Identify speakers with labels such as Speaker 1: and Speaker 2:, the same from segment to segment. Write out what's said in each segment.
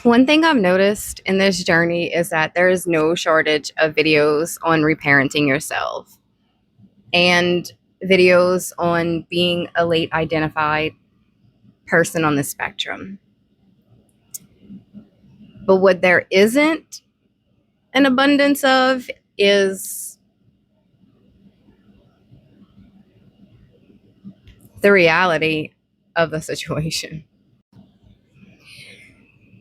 Speaker 1: One thing I've noticed in this journey is that there is no shortage of videos on reparenting yourself and videos on being a late identified person on the spectrum. But what there isn't an abundance of is the reality of the situation.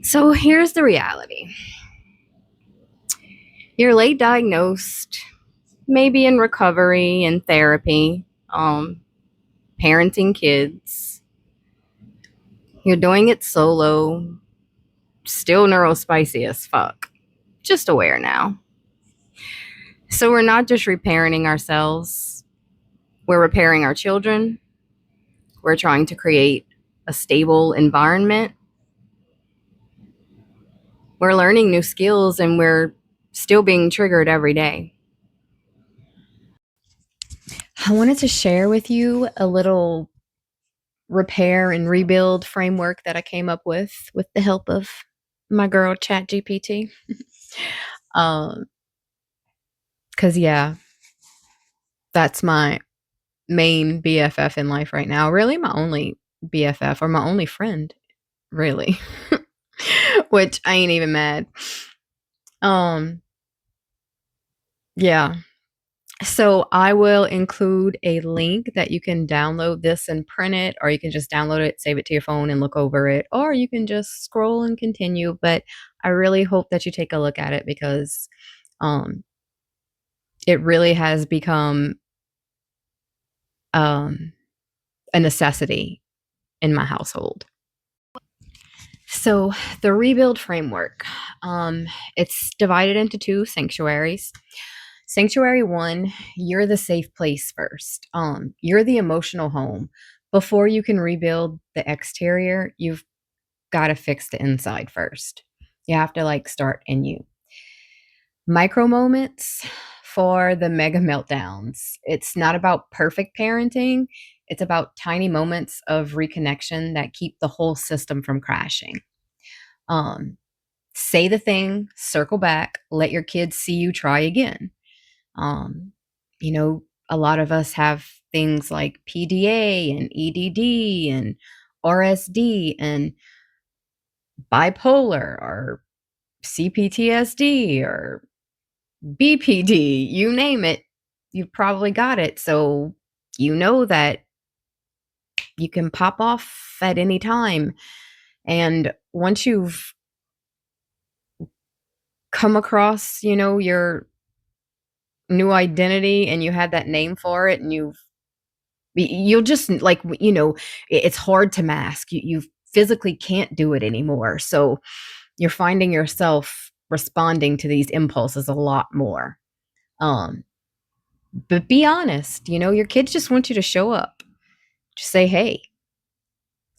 Speaker 1: So here's the reality: you're late diagnosed, maybe in recovery and therapy, parenting kids. You're doing it solo, still neurospicy as fuck. Just aware now. So we're not just reparenting ourselves, we're repairing our children. We're trying to create a stable environment. We're learning new skills and we're still being triggered every day. I wanted to share with you a little repair and rebuild framework that I came up with the help of my girl ChatGPT. Cause yeah, that's my main BFF in life right now. Really my only BFF or my only friend, really. Which I ain't even mad. Yeah. So I will include a link that you can download this and print it, or you can just download it, save it to your phone and look over it, or you can just scroll and continue. But I really hope that you take a look at it because it really has become a necessity in my household. So the rebuild framework, it's divided into two sanctuaries. Sanctuary 1, you're the safe place first. You're the emotional home. Before you can rebuild the exterior, you've got to fix the inside first. You have to start in you. Micro moments for the mega meltdowns. It's not about perfect parenting. It's about tiny moments of reconnection that keep the whole system from crashing. Say the thing, circle back, let your kids see you try again. Um, a lot of us have things like PDA and EDD and RSD and bipolar or CPTSD or BPD, you name it, you've probably got it. So you know that you can pop off at any time. And once you've come across, your new identity and you had that name for it and you'll just it's hard to mask. You physically can't do it anymore. So you're finding yourself responding to these impulses a lot more. But be honest, your kids just want you to show up. Just say, hey,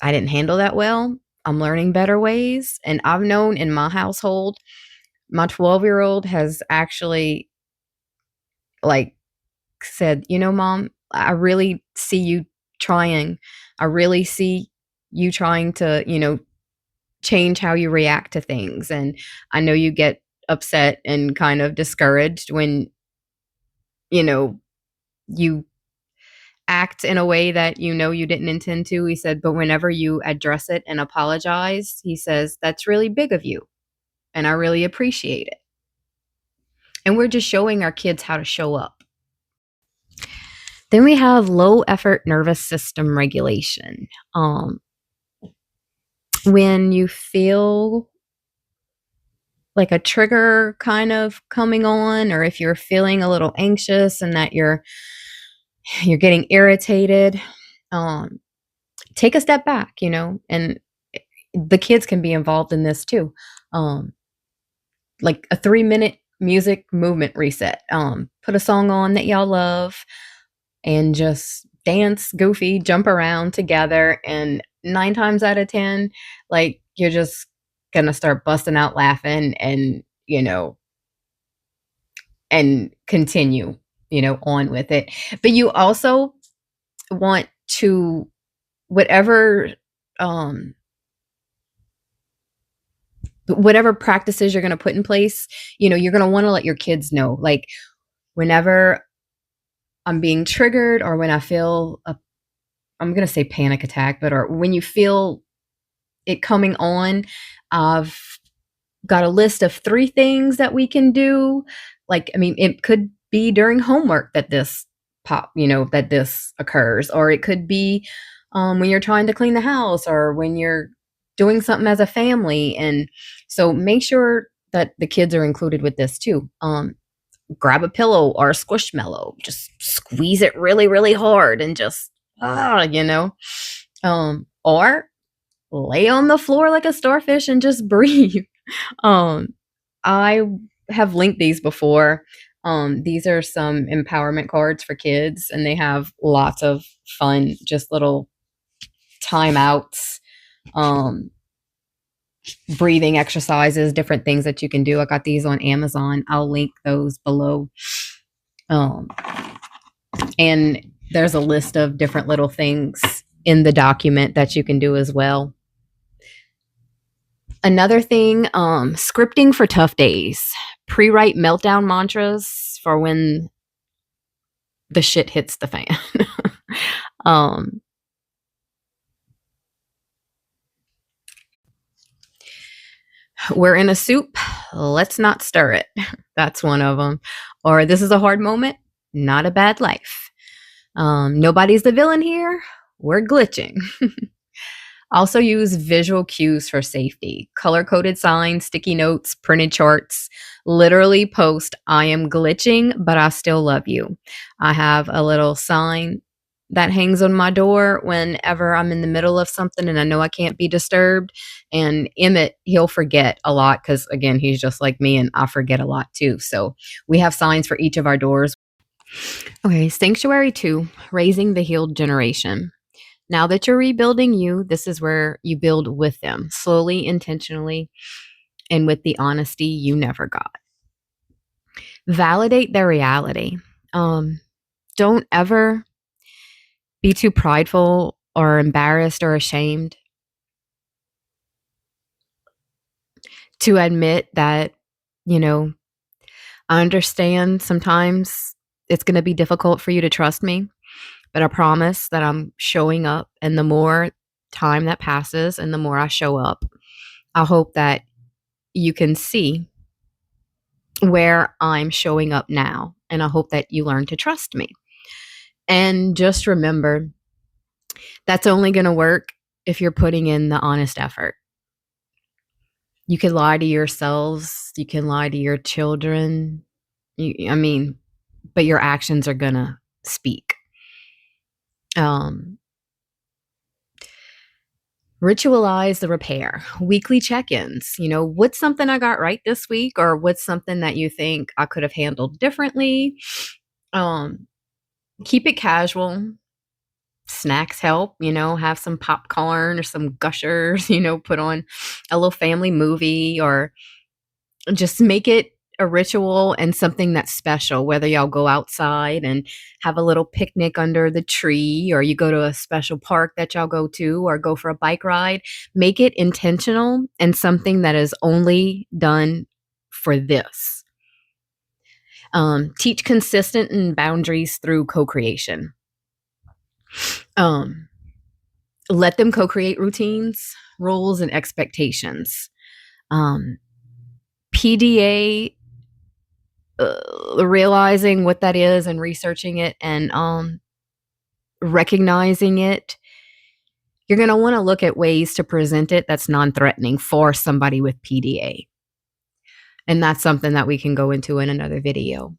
Speaker 1: I didn't handle that well. I'm learning better ways. And I've known in my household, my 12-year-old has actually said, Mom, I really see you trying. I really see you trying to, change how you react to things. And I know you get upset and kind of discouraged when, you act in a way that you didn't intend to. He said, but whenever you address it and apologize, he says, that's really big of you. And I really appreciate it. And we're just showing our kids how to show up. Then we have low effort nervous system regulation. When you feel like a trigger kind of coming on, or if you're feeling a little anxious and that you're getting irritated, take a step back, and the kids can be involved in this too. Like a 3-minute music movement reset. Put a song on that y'all love and just dance, goofy, jump around together. And 9 times out of 10, you're just gonna start busting out laughing and, and continue, on with it. But you also want to, whatever whatever practices you're going to put in place, you're going to want to let your kids know, like, whenever I'm being triggered, or when I feel I'm going to say panic attack, or when you feel it coming on, I've got a list of 3 things that we can do. Like, I mean, it could be during homework that that this occurs, or it could be when you're trying to clean the house, or when you're doing something as a family. And so make sure that the kids are included with this too. Grab a pillow or a squishmallow, just squeeze it really, really hard, and just, or lay on the floor like a starfish and just breathe. Um, I have linked these before. These are some empowerment cards for kids, and they have lots of fun, just little timeouts, breathing exercises, different things that you can do. I got these on Amazon. I'll link those below. And there's a list of different little things in the document that you can do as well. Another thing, scripting for tough days. Pre-write meltdown mantras for when the shit hits the fan. We're in a soup. Let's not stir it. That's one of them. Or this is a hard moment. Not a bad life. Nobody's the villain here. We're glitching. Also use visual cues for safety. Color-coded signs, sticky notes, printed charts. Literally post, I am glitching, but I still love you. I have a little sign that hangs on my door whenever I'm in the middle of something and I know I can't be disturbed. And Emmett, he'll forget a lot because, again, he's just like me and I forget a lot too. So we have signs for each of our doors. Okay, Sanctuary 2, Raising the Healed Generation. Now that you're rebuilding you, this is where you build with them, slowly, intentionally, and with the honesty you never got. Validate their reality. Don't ever be too prideful or embarrassed or ashamed to admit that, I understand sometimes it's going to be difficult for you to trust me, but I promise that I'm showing up. And the more time that passes and the more I show up, I hope that you can see where I'm showing up now. And I hope that you learn to trust me. And just remember, that's only going to work if you're putting in the honest effort. You can lie to yourselves, you can lie to your children. But your actions are going to speak. Ritualize the repair. Weekly check-ins. What's something I got right this week, or what's something that you think I could have handled differently? Keep it casual. Snacks help, have some popcorn or some gushers, put on a little family movie, or just make it a ritual and something that's special, whether y'all go outside and have a little picnic under the tree, or you go to a special park that y'all go to, or go for a bike ride. Make it intentional and something that is only done for this. Teach consistent and boundaries through co-creation. Let them co-create routines, rules, and expectations. PDA, realizing what that is and researching it and recognizing it, you're going to want to look at ways to present it that's non-threatening for somebody with PDA. And that's something that we can go into in another video.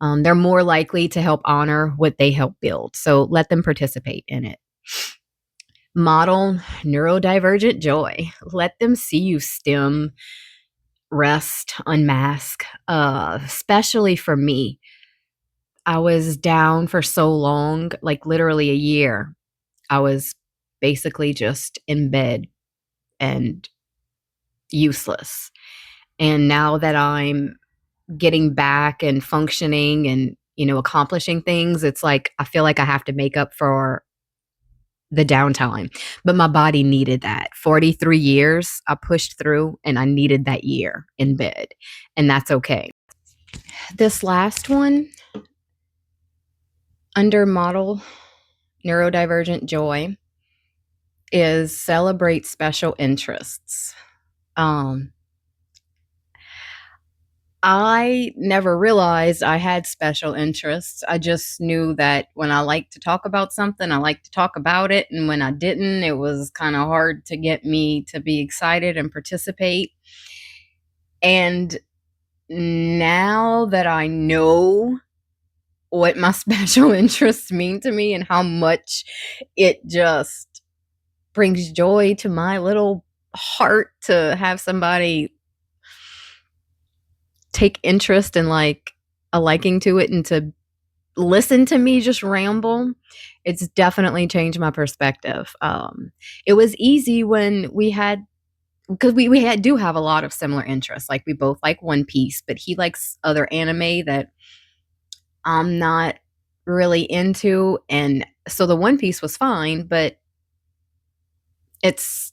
Speaker 1: They're more likely to help honor what they help build. So let them participate in it. Model neurodivergent joy. Let them see you stem, rest, unmask. Especially for me, I was down for so long, like literally a year. I was basically just in bed and useless. And now that I'm getting back and functioning and, accomplishing things, it's like I feel like I have to make up for the downtime. But my body needed that. 43 years I pushed through, and I needed that year in bed, and that's okay. This last one, under model neurodivergent joy, is celebrate special interests. I never realized I had special interests. I just knew that when I liked to talk about something, I liked to talk about it. And when I didn't, it was kind of hard to get me to be excited and participate. And now that I know what my special interests mean to me and how much it just brings joy to my little heart to have somebody take interest in like a liking to it and to listen to me just ramble, it's definitely changed my perspective. It was easy when we had, because do have a lot of similar interests. Like we both like One Piece, but he likes other anime that I'm not really into, and so the One Piece was fine, but it's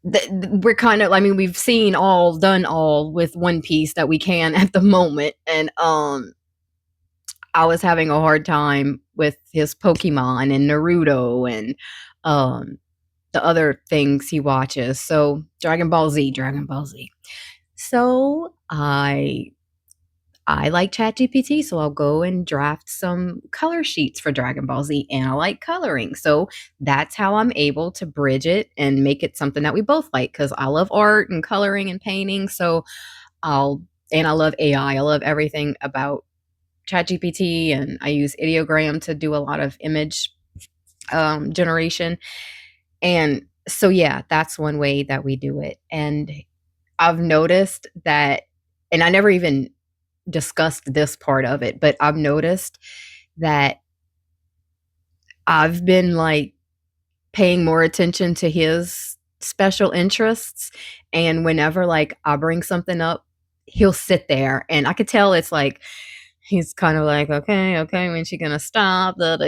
Speaker 1: we're kind of, I mean, we've seen all, done all with One Piece that we can at the moment, and I was having a hard time with his Pokemon and Naruto and the other things he watches. So Dragon Ball Z. So I like ChatGPT, so I'll go and draft some color sheets for Dragon Ball Z, and I like coloring. So that's how I'm able to bridge it and make it something that we both like, because I love art and coloring and painting. So I love AI. I love everything about ChatGPT, and I use ideogram to do a lot of image generation. And so, yeah, that's one way that we do it. And I've noticed that, and I never even discussed this part of it, but I've noticed that I've been like paying more attention to his special interests. And whenever like I bring something up, he'll sit there, and I could tell it's like, he's kind of like, okay, when she gonna stop, but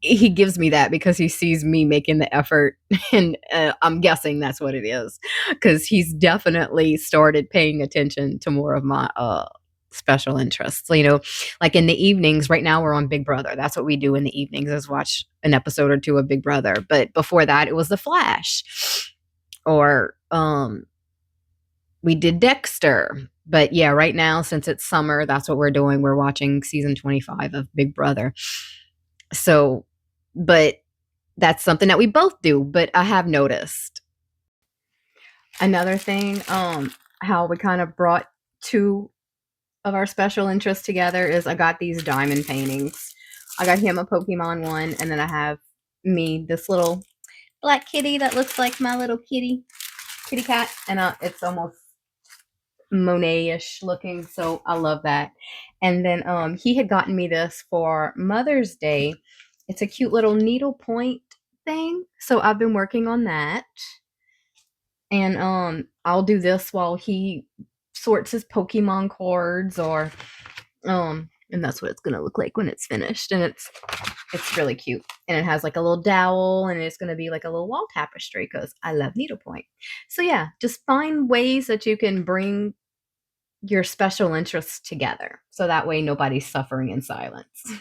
Speaker 1: he gives me that because he sees me making the effort, and I'm guessing that's what it is, because he's definitely started paying attention to more of my special interests. Like in the evenings, right now we're on Big Brother. That's what we do in the evenings, is watch an episode or two of Big Brother. But before that, it was The Flash, or we did Dexter. But yeah, right now, since it's summer, that's what we're doing. We're watching season 25 of Big Brother. So, but that's something that we both do. But I have noticed another thing, how we kind of brought two of our special interests together is I got these diamond paintings. I got him a Pokemon one, and then I have me this little black kitty that looks like my little kitty cat, and it's almost Monet-ish looking, so I love that. And then he had gotten me this for Mother's Day. It's a cute little needlepoint thing, so I've been working on that. And I'll do this while he sorts his Pokemon cards, or and that's what it's gonna look like when it's finished. And it's really cute, and it has like a little dowel, and it's gonna be like a little wall tapestry because I love needlepoint. So yeah, just find ways that you can bring your special interests together, so that way nobody's suffering in silence.